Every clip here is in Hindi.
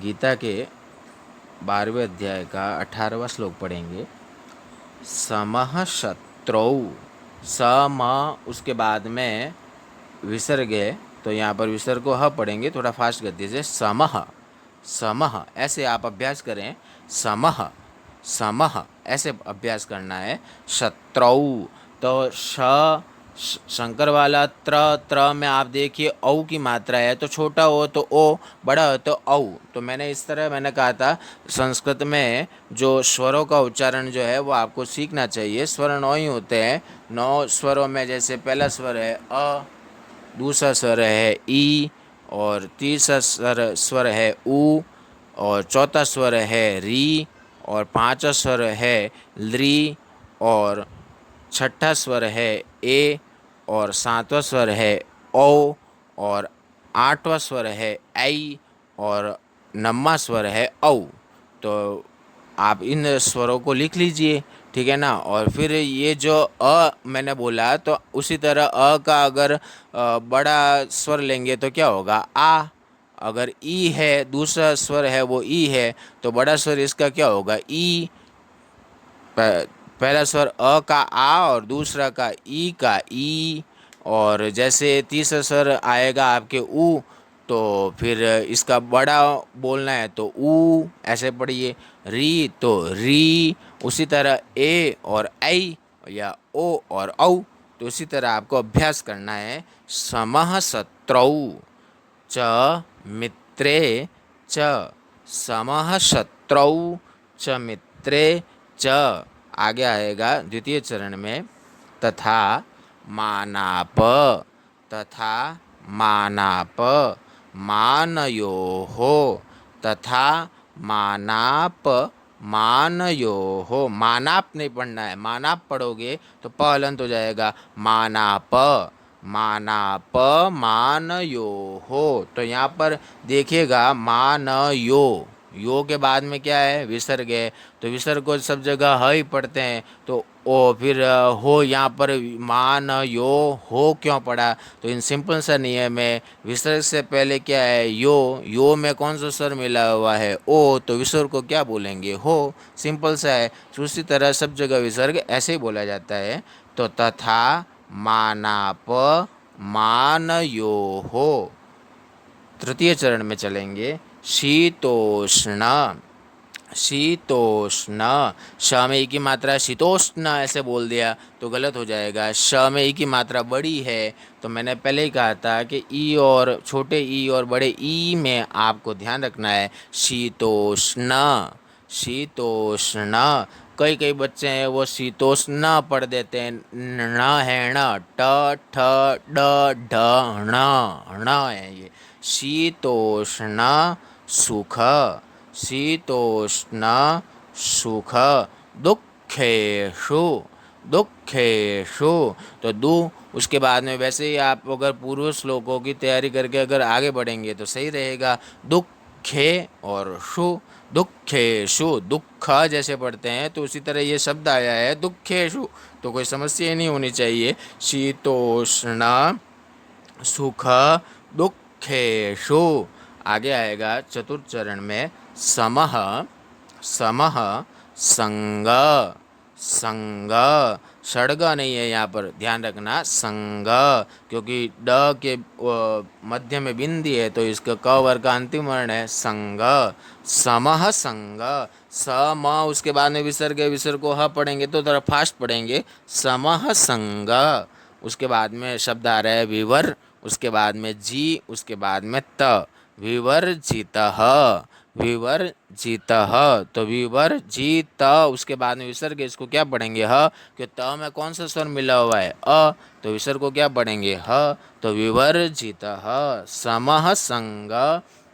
गीता के 12वें अध्याय का 18वां श्लोक पढ़ेंगे। समः शत्रौ, सम उसके बाद में विसर्ग है, तो यहाँ पर विसर्ग को ह पढ़ेंगे थोड़ा फास्ट गति से। समः, समः ऐसे आप अभ्यास करें। समः, समः ऐसे अभ्यास करना है। शत्रौ, तो शंकर वाला त्र में आप देखिए औ की मात्रा है, तो छोटा हो तो ओ, बड़ा हो तो औ। तो मैंने कहा था संस्कृत में जो स्वरों का उच्चारण जो है वो आपको सीखना चाहिए। स्वर 9 ही होते हैं। 9 स्वरों में जैसे पहला स्वर है अ, दूसरा स्वर है ई, और तीसरा स्वर है उ, और चौथा स्वर है री, और पांचवा स्वर है ली, और छठा स्वर है ए, और सातवां स्वर है ओ, और आठवां स्वर है ऐ, और नौवां स्वर है औ। तो आप इन स्वरों को लिख लीजिए, ठीक है ना। और फिर ये जो अ मैंने बोला, तो उसी तरह अ का अगर बड़ा स्वर लेंगे तो क्या होगा आ। अगर ई है, दूसरा स्वर है वो ई है, तो बड़ा स्वर इसका क्या होगा ई। पहला स्वर अ का आ, और दूसरा का ई का ई। और जैसे तीसरा स्वर आएगा आपके ऊ, तो फिर इसका बड़ा बोलना है तो ऊ ऐसे पढ़िए। री तो री, उसी तरह ए और ऐ, या ओ और औ। तो इसी तरह आपको अभ्यास करना है। समः शत्रौ च मित्रे च, समः शत्रौ च मित्रे च। आगे आएगा द्वितीय चरण में तथा मानाप, तथा मानाप, मानयोः, तथा मानाप, मानयोः। मानाप नहीं पढ़ना है, मानाप पढ़ोगे तो प हलंत हो जाएगा। मानाप, मानाप, मानयोः। तो यहाँ पर देखिएगा मानयो, यो के बाद में क्या है विसर्ग है, तो विसर्ग को सब जगह ह ही पढ़ते हैं। तो ओ फिर हो, यहाँ पर मान यो हो क्यों पड़ा, तो इन सिंपल सा नियम है। विसर्ग से पहले क्या है यो में कौन सा स्वर मिला हुआ है ओ, तो विसर्ग को क्या बोलेंगे हो। सिंपल सा है। तो उसी तरह सब जगह विसर्ग ऐसे ही बोला जाता है। तो तथा मानाप मानयोः। तृतीय चरण में चलेंगे। शीतोष्ण, शीतोष्ण, श में ई की मात्रा शीतोष्ण ऐसे बोल दिया तो गलत हो जाएगा। श में ई की मात्रा बड़ी है, तो मैंने पहले ही कहा था कि ई और छोटे ई और बड़े ई में आपको ध्यान रखना है। शीतोष्ण, शीतोष्ण। कई कई बच्चे हैं वो शीतोष्ण पढ़ देते हैं। न है न, ट ठ ड ढ ण है ये। शीतोष्ण सुख, शीतोष्ण सुख। दुखेषु, दुखेषु, तो दु उसके बाद में वैसे ही आप अगर पूर्व श्लोकों की तैयारी करके अगर आगे बढ़ेंगे तो सही रहेगा। दुखे और शु, दुखेषु, दुख जैसे पढ़ते हैं तो उसी तरह ये शब्द आया है दुखेषु, तो कोई समस्या ही नहीं होनी चाहिए। शीतोष्ण सुख दुखेषु। आगे आएगा चतुर्थ चरण में समः, समः संग, संग। षड्ग नहीं है यहाँ पर, ध्यान रखना संग, क्योंकि ड के मध्य में बिंदी है, तो इसका क वर्ग का अंतिम वर्ण है संग। समः संग, सम उसके बाद में विसर्ग है, विसर्ग को ह पढ़ेंगे तो थोड़ा फास्ट पढ़ेंगे। समः संग, उसके बाद में शब्द आ रहा है विवर, उसके बाद में जी, उसके बाद में त। विवर्जितः, विवर्जितः, तो विवर्जित उसके बाद में विसर्ग, इसको क्या पढ़ेंगे ह, कि त में कौन सा स्वर मिला हुआ है अ, तो विसर्ग को क्या पढ़ेंगे ह। तो विवर्जितः, समः संग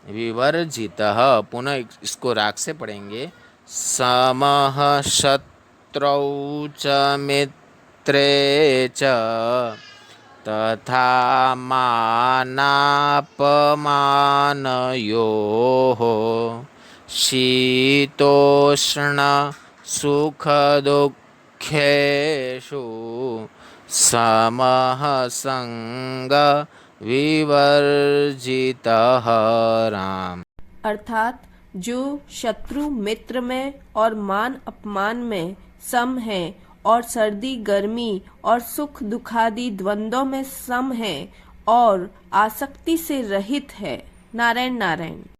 विवर्जितः। पुनः इसको राग से पढ़ेंगे। समः शत्रौ च मित्रे च, तथा मानापमानयोः। शीतोष्ण सुखदुःखेषु, समः संग विवर्जितः। राम। अर्थात जो शत्रु मित्र में और मान अपमान में सम है, और सर्दी गर्मी और सुख दुखादि द्वंद्वों में सम है, और आसक्ति से रहित है। नारायण नारायण।